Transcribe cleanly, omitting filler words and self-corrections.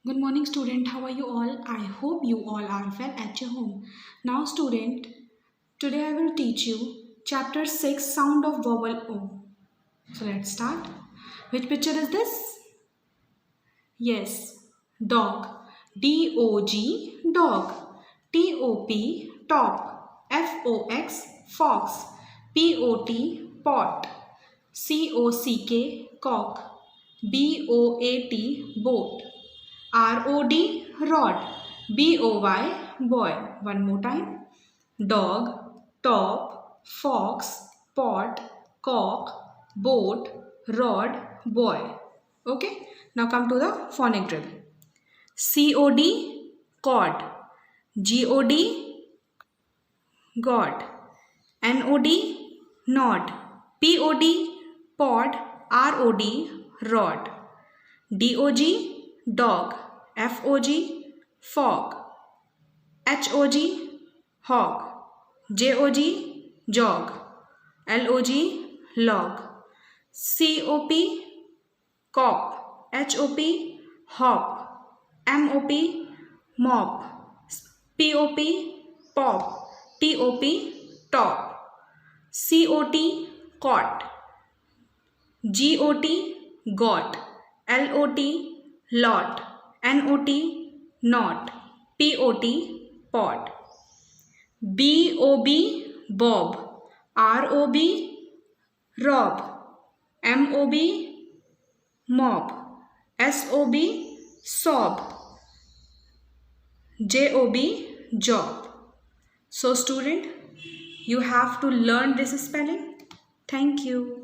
Good morning, student. How are you all? I hope you all are well at your home. Now, student, today I will teach you chapter 6 Sound of Vowel O. So, let's start. Which picture is this? Yes, dog. D-O-G, dog. T-O-P, top. F-O-X, fox. P-O-T, pot. C-O-C-K, cock. B-O-A-T, boat. R-O-D, rod. B-O-Y, boy. One more time. Dog, top, fox, pot, cock, boat, rod, boy. Okay. Now come to the phonic drill. C-O-D, cod. G-O-D, God. N-O-D, nod. P-O-D, pod. R-O-D, rod. D-O-G, dog. F-O-G, fog. H-O-G, hog. J-O-G, jog. L-O-G, log. C-O-P, cop. H-O-P, hop. M-O-P, mop. P-O-P, pop. T-O-P, top. C-O-T, cot. G-O-T, got. L-O-T, lot. N-O-T, not. P-O-T, pot. B-O-B, bob. R-O-B, rob. M-O-B, mob. S-O-B, sob. J-O-B, job. So student, you have to learn this spelling. Thank you.